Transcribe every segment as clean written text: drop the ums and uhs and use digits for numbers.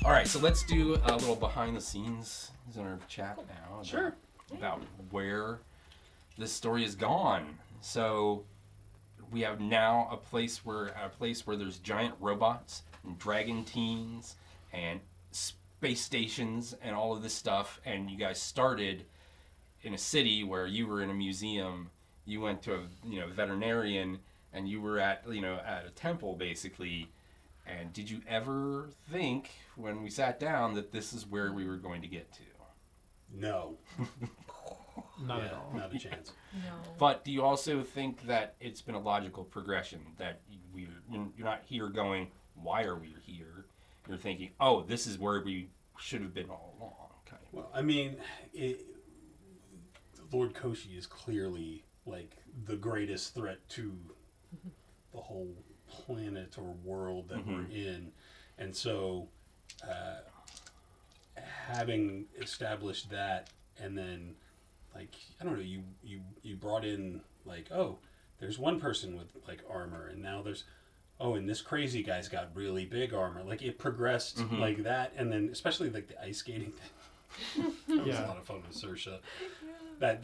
All right, so let's do a little behind the scenes in our chat now. Sure. About where this story has gone. So we have now a place where there's giant robots and dragon teens and space stations and all of this stuff. And you guys started in a city where you were in a museum. You went to a veterinarian, and you were at a temple basically. And did you ever think when we sat down that this is where we were going to get to? No. Not at all. Not a chance. No. But do you also think that it's been a logical progression, that you're not here going, why are we here? You're thinking, oh, this is where we should have been all along. Kind of. Well, I mean, Lord Koshi is clearly like the greatest threat to the whole planet or world that we're in, and so having established that, and then like I don't know, you brought in like, oh, there's one person with like armor, and now there's and this crazy guy's got really big armor. Like it progressed like that, and then especially like the ice skating thing. That was a lot of fun with Saoirse. That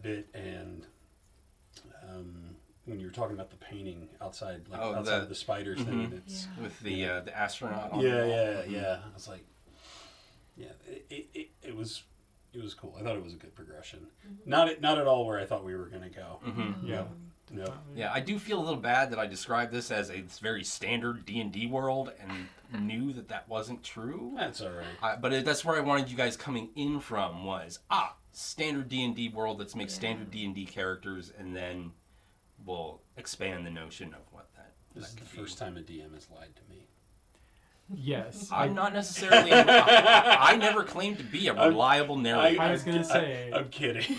bit, and when you were talking about the painting outside, like outside of the spiders thing, and it's with the astronaut on yeah. I was like, it was cool. I thought it was a good progression. Not at all where I thought we were gonna go. No. Yeah, I do feel a little bad that I described this as a very standard D&D world and knew that wasn't true. That's all right. But that's where I wanted you guys coming in from was, standard D&D world, let's make standard D&D characters, and then we'll expand the notion of what that This is the first time a DM has lied to me. Yes. I'm not necessarily... I never claimed to be a reliable narrator. I was going to say... I'm kidding.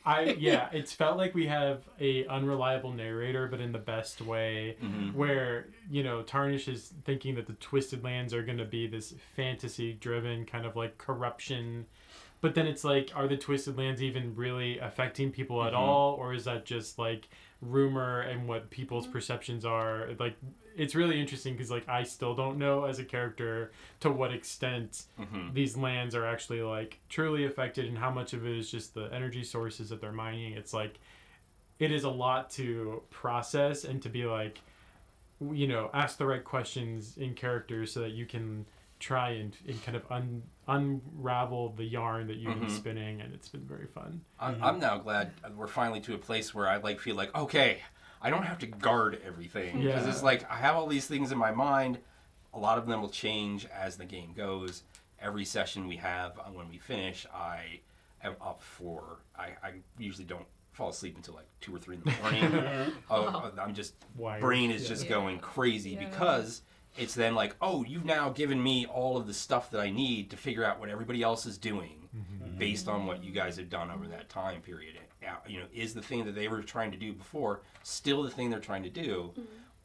It's felt like we have a unreliable narrator, but in the best way, where, Tarnish is thinking that the Twisted Lands are going to be this fantasy-driven kind of like corruption. But then it's like, are the Twisted Lands even really affecting people at all? Or is that just like rumor and what people's perceptions are? Like, it's really interesting because like I still don't know as a character to what extent these lands are actually like truly affected, and how much of it is just the energy sources that they're mining. It's like, it is a lot to process and to be like, ask the right questions in characters so that you can try and kind of unravel the yarn that you've been spinning, and it's been very fun. I'm now glad we're finally to a place where I feel like, okay, I don't have to guard everything. Because it's like, I have all these things in my mind. A lot of them will change as the game goes. Every session we have, when we finish, I am up for, I usually don't fall asleep until like 2 or 3 in the morning. I'm just, brain is just going crazy because it's then like, oh, you've now given me all of the stuff that I need to figure out what everybody else is doing based on what you guys have done over that time period. Is the thing that they were trying to do before still the thing they're trying to do,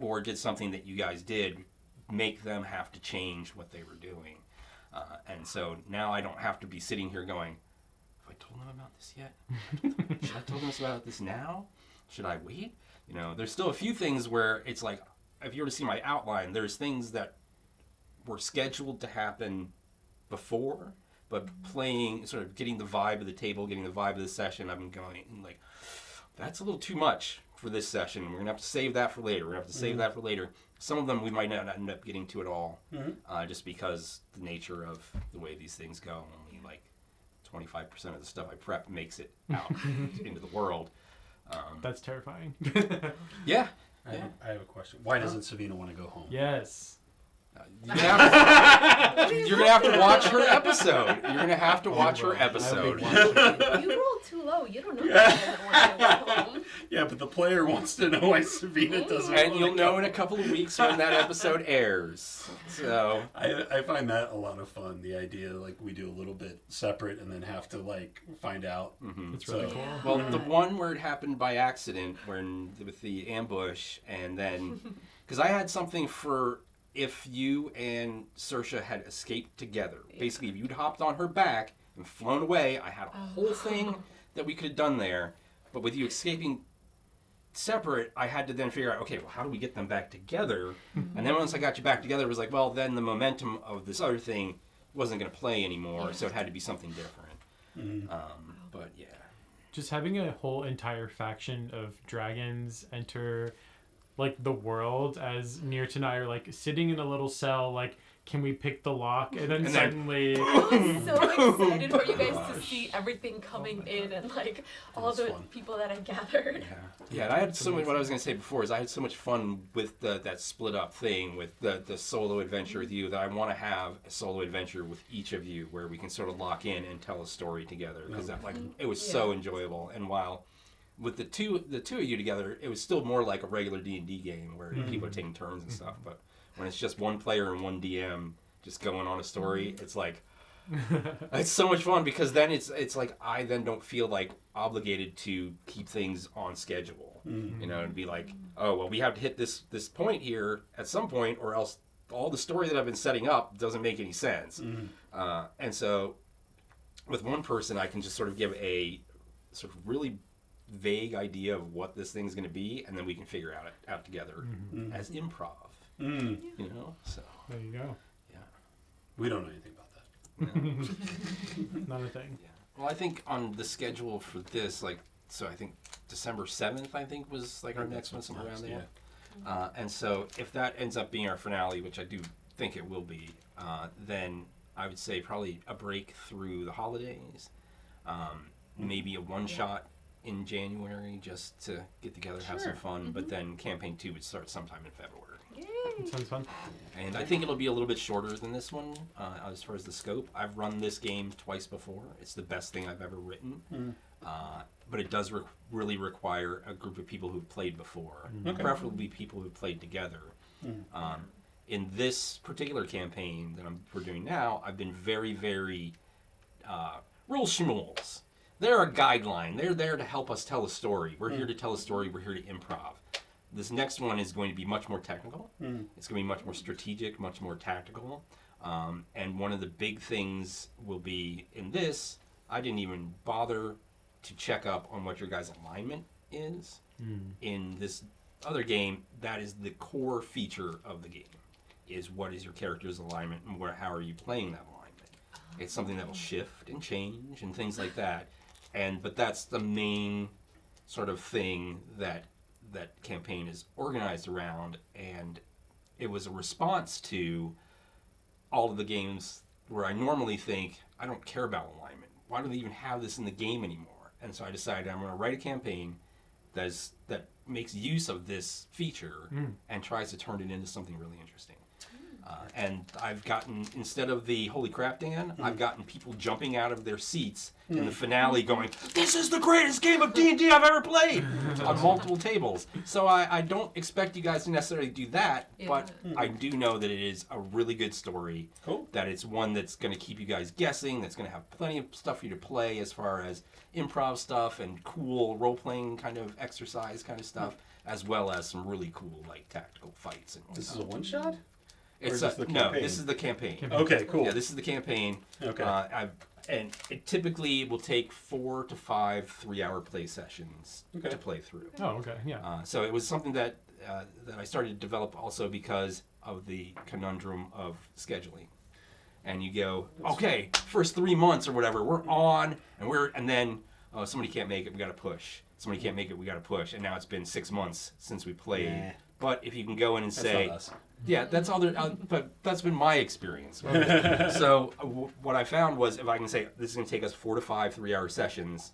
or did something that you guys did make them have to change what they were doing? And so now I don't have to be sitting here going, have I told them about this yet? Should I tell them about this now? Should I wait? There's still a few things where it's like, if you were to see my outline, there's things that were scheduled to happen before, but playing, sort of getting the vibe of the table, getting the vibe of the session, I've been going, like, that's a little too much for this session. We're going to have to save that for later. Some of them we might not end up getting to at all, just because the nature of the way these things go. Only like 25% of the stuff I prep makes it out into the world. That's terrifying. Yeah. I have a question. Why doesn't Savina want to go home? Yes. You're gonna have to watch her episode. You rolled too low. You don't know that. Yeah, but the player wants to know why Savina doesn't. And you'll know in a couple of weeks when that episode airs. So I find that a lot of fun. The idea like we do a little bit separate and then have to like find out. It's really cool. Well, the one where it happened by accident, with the ambush, and then because I had something for. If you and Saoirse had escaped together, basically if you'd hopped on her back and flown away, I had a whole thing that we could have done there. But with you escaping separate, I had to then figure out, okay, well, how do we get them back together? And then once I got you back together, it was like, well, then the momentum of this other thing wasn't going to play anymore, so it had to be something different. But yeah. Just having a whole entire faction of dragons enter like the world as Neart and I are like sitting in a little cell, like, can we pick the lock? And then suddenly... I was so excited for you guys to see everything coming in and like all the people that I gathered. Yeah, and I had so much, what I was going to say before is I had so much fun with that split up thing with the solo adventure with you that I want to have a solo adventure with each of you where we can sort of lock in and tell a story together because that like it was so enjoyable. And while with the two of you together, it was still more like a regular D&D game where people are taking turns and stuff, but when it's just one player and one DM just going on a story, it's like it's so much fun because then it's like I then don't feel like obligated to keep things on schedule. You know, and be like, oh well, we have to hit this point here at some point, or else all the story that I've been setting up doesn't make any sense. And so with one person, I can just sort of give a sort of really vague idea of what this thing's going to be, and then we can figure out together as improv. You know, so there you go. Yeah, we don't know anything about that. Not a thing. Yeah. Well, I think on the schedule for this, like, so I think December 7th, I think was like our next one, somewhere around there. And so if that ends up being our finale, which I do think it will be, then I would say probably a break through the holidays, maybe a one shot in January just to get together, have some fun, but then campaign 2 would start sometime in February. That sounds fun. And I think it'll be a little bit shorter than this one as far as the scope. I've run this game twice before. It's the best thing I've ever written. But it does really require a group of people who've played before, preferably people who've played together. In this particular campaign that we're doing now, I've been very, very rule schmools. They're a guideline. They're there to help us tell a story. We're here to tell a story. We're here to improv. This next one is going to be much more technical. It's going to be much more strategic, much more tactical. And one of the big things will be in this, I didn't even bother to check up on what your guys' alignment is. In this other game, that is the core feature of the game, is what is your character's alignment and how are you playing that alignment. It's something that will shift and change and things like that. But that's the main sort of thing that campaign is organized around, and it was a response to all of the games where I normally think, I don't care about alignment. Why do they even have this in the game anymore? And so I decided I'm going to write a campaign that makes use of this feature and tries to turn it into something really interesting. And I've gotten, instead of the holy crap, Dan, I've gotten people jumping out of their seats in the finale going, this is the greatest game of D&D I've ever played on multiple tables. So I don't expect you guys to necessarily do that, but I do know that it is a really good story. Cool. That it's one that's going to keep you guys guessing, that's going to have plenty of stuff for you to play as far as improv stuff and cool role-playing kind of exercise kind of stuff, as well as some really cool like tactical fights. And this is a one-shot? It's this the no, this is the campaign. Okay, cool. Yeah, this is the campaign. Okay. And it typically will take 4 to 5 3-hour play sessions to play through. Oh, okay, yeah. So it was something that I started to develop also because of the conundrum of scheduling. And you go, okay, first 3 months or whatever, we're on, and then somebody can't make it, we got to push. Somebody can't make it, we got to push. And now it's been 6 months since we played. Nah. But if you can go in and say, not us. yeah, that's other, but that's been my experience. So what I found was if I can say this is going to take us 4 to 5 3-hour sessions,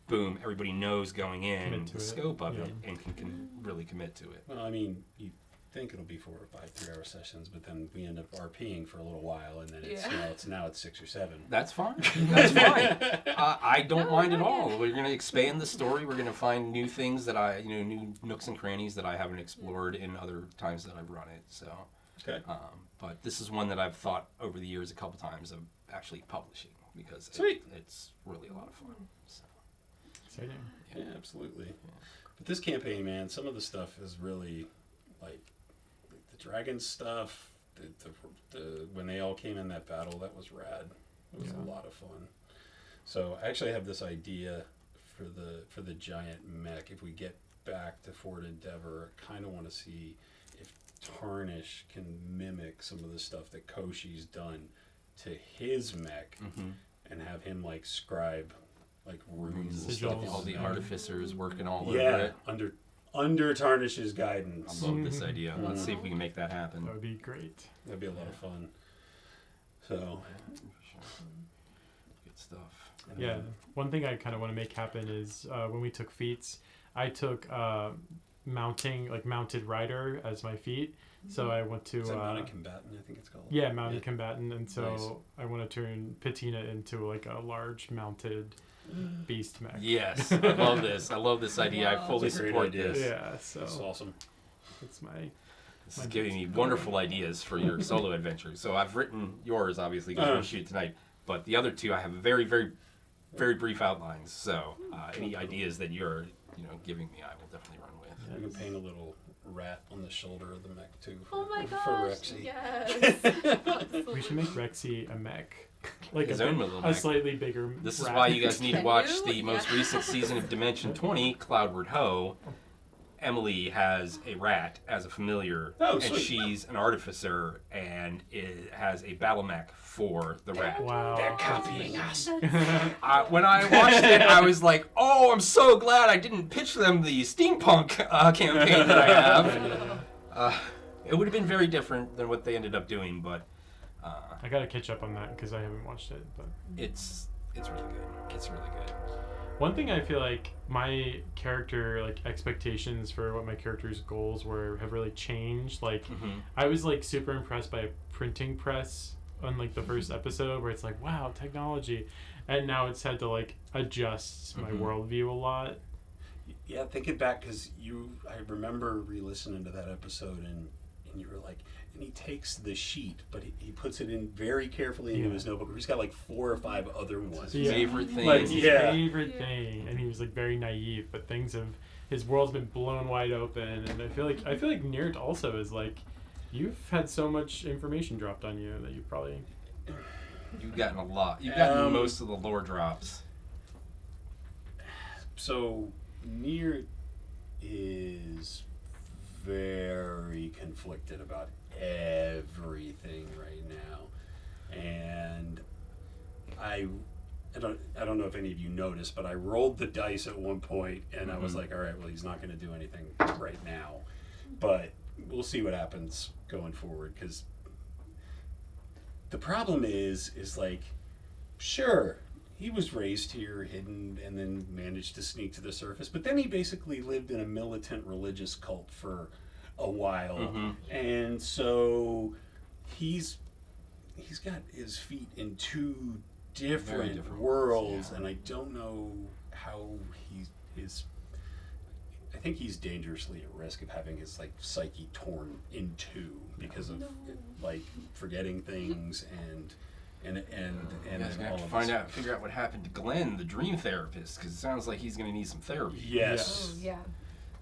boom, everybody knows going in the scope of it and can really commit to it. Well, I mean, you think it'll be 4 or 5 3-hour sessions, but then we end up RPing for a little while, and then it's now it's 6 or 7. That's fine. That's fine. I don't mind at all. We're going to expand the story. We're going to find new things that new nooks and crannies that I haven't explored in other times that I've run it. So, okay. But this is one that I've thought over the years a couple times of actually publishing because it's really a lot of fun. So. Exciting. Yeah, absolutely. Yeah. But this campaign, man, some of the stuff is really like the dragon stuff. The when they all came in that battle, that was rad. It was a lot of fun. So I actually have this idea for the giant mech. If we get back to Fort Endeavor, I kind of want to see if Tarnish can mimic some of the stuff that Koshi's done to his mech and have him like scribe like runes and stuff. All the artificers working all over yeah, it. under Tarnish's guidance. I love this idea. Let's see if we can make that happen. That would be great. That'd be a lot of fun. So good stuff. Yeah, one thing I kind of want to make happen is when we took feats, I took mounted rider as my feat. So I want to mounted combatant, I think it's called. Yeah, mounted combatant, and so Nice. I want to turn Patina into like a large mounted beast mech. Yes, I love this. I love this idea. I fully That's a great support idea. this. Yeah, so That's awesome. it's This is giving me wonderful ideas for your solo adventure. So I've written yours, obviously, because we're going to shoot tonight. But the other two, I have very, very, very brief outlines. So any ideas that you're, giving me, I will definitely run with. We can paint a little rat on the shoulder of the mech too. Oh my For gosh! Rexy. Yes. we should make Rexy a mech, like His a, own little a mech. slightly bigger. This is rat. why you guys need to Can watch you? the most recent season of Dimension 20, Cloudward Ho. Emily has a rat as a familiar, Oh, and sweet. she's an artificer, and it has a battle mech for the rat. Wow. They're copying us. When I watched it, I was like, "Oh, I'm so glad I didn't pitch them the steampunk campaign that I have." It would have been very different than what they ended up doing, but I gotta catch up on that because I haven't watched it. But it's really good. It's really good. one thing I feel like my character expectations for what my character's goals were have really changed. Like I was super impressed by a printing press on the first episode where it's like, wow, technology, and now it's had to adjust my worldview a lot. Yeah, thinking back, because I remember re-listening to that episode, and you were like, and he takes the sheet, but he puts it in very carefully into his notebook. He's got 4 or 5 other ones. Yeah. Favorite thing. His Yeah. favorite thing, and he was very naive, but his world's been blown wide open, and I feel like Neart also is you've had so much information dropped on you that you probably You've gotten a lot. You've gotten most of the lore drops. So, Neart is very conflicted about everything right now, and I don't know if any of you noticed, but I rolled the dice at one point, and I was like, all right, well, he's not going to do anything right now, but we'll see what happens going forward, because the problem is sure, he was raised here, hidden, and then managed to sneak to the surface. But then he basically lived in a militant religious cult for a while, and so he's got his feet in 2 different worlds, and I don't know how I think he's dangerously at risk of having his psyche torn in 2 because of forgetting things and You guys are gonna have all to of this. figure out what happened to Glenn, the dream therapist, because it sounds like he's gonna need some therapy. Yes. Oh, yeah.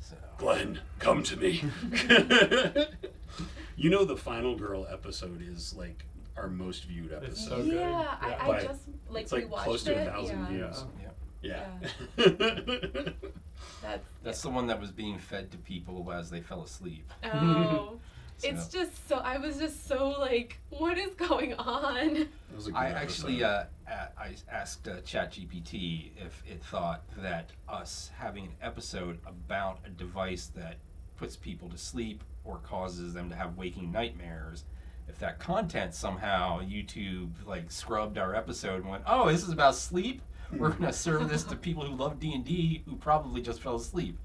So. Glenn, come to me. The Final Girl episode is our most viewed episode. It's so good. Yeah, I But just it's rewatched close to it. 1,000 views. Yeah. Yeah. That's the one that was being fed to people as they fell asleep. Oh. So. It's just so, I was just so what is going on? That was a good I episode. actually I asked ChatGPT if it thought that us having an episode about a device that puts people to sleep or causes them to have waking nightmares, if that content somehow YouTube scrubbed our episode and went, oh, this is about sleep? We're going to serve this to people who love D&D who probably just fell asleep.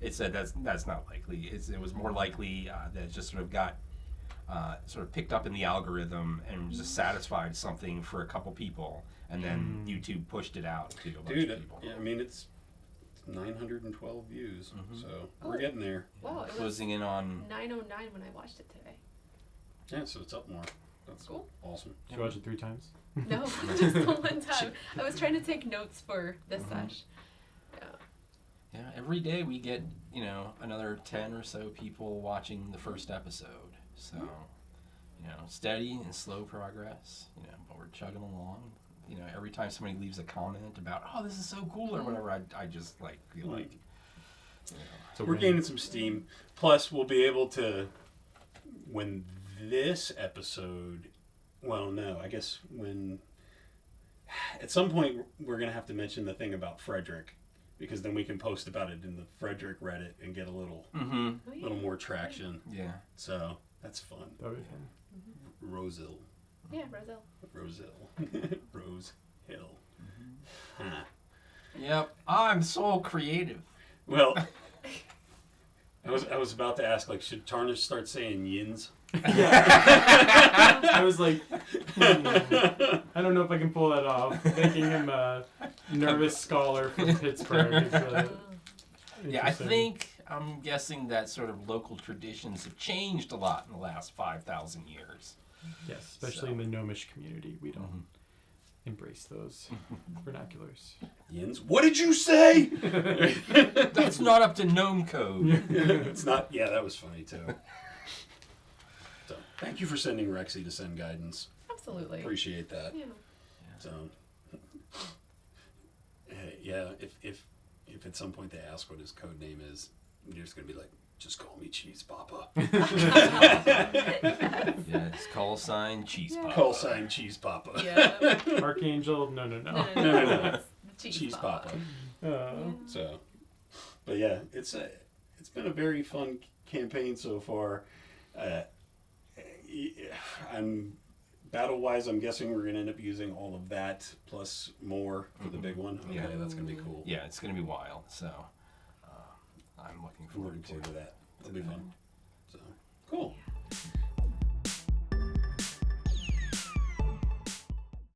It said that's not likely. It was more likely that it just sort of got picked up in the algorithm and just satisfied something for a couple people, and then YouTube pushed it out to a bunch of people. Yeah, I mean it's 912 views, so we're getting there. Wow, it was Closing in on 9:09 when I watched it today. Yeah, so it's up more. That's Cool. Awesome. Did you watch it 3 times? No, just the one time. I was trying to take notes for this sesh. Yeah, every day we get, another 10 or so people watching the first episode. So, steady and slow progress, but we're chugging along. Every time somebody leaves a comment about, oh, this is so cool or whatever, I just feel like, So We're gaining some steam. Plus, we'll be able to, when this episode Well, no, I guess when at some point we're gonna have to mention the thing about Frederick, because then we can post about it in the Frederick Reddit and get a little little more traction. Yeah. So that's fun. That would be fun. Rosil. Yeah, Brazil. Rose Hill. Huh. Yep. I'm so creative. Well, I was about to ask, like, should Tarnish start saying yins? I was like, I don't know if I can pull that off. Making him a nervous scholar from Pittsburgh. Yeah, I'm guessing that sort of local traditions have changed a lot in the last 5,000 years. Yes, especially in the gnomish community. We don't embrace those vernaculars. Yins? What did you say? That's not up to gnome code. It's not. Yeah, that was funny too. So, thank you for sending Rexy to send guidance. Absolutely. Appreciate that. Yeah. So, hey, yeah, if at some point they ask what his code name is, you're just gonna be like, just call me Cheese Papa. Yes, call sign Cheese Papa. Call sign Cheese Papa. Yeah. Archangel, no. No. Cheese, Cheese Papa. Uh, So, but yeah, it's been a very fun campaign so far. I'm battle-wise, I'm guessing we're gonna end up using all of that plus more for the big one. Okay, Yeah. that's gonna be cool. Yeah, it's going to be wild. So I'm looking I'm forward looking to forward to that. It'll be fun. So,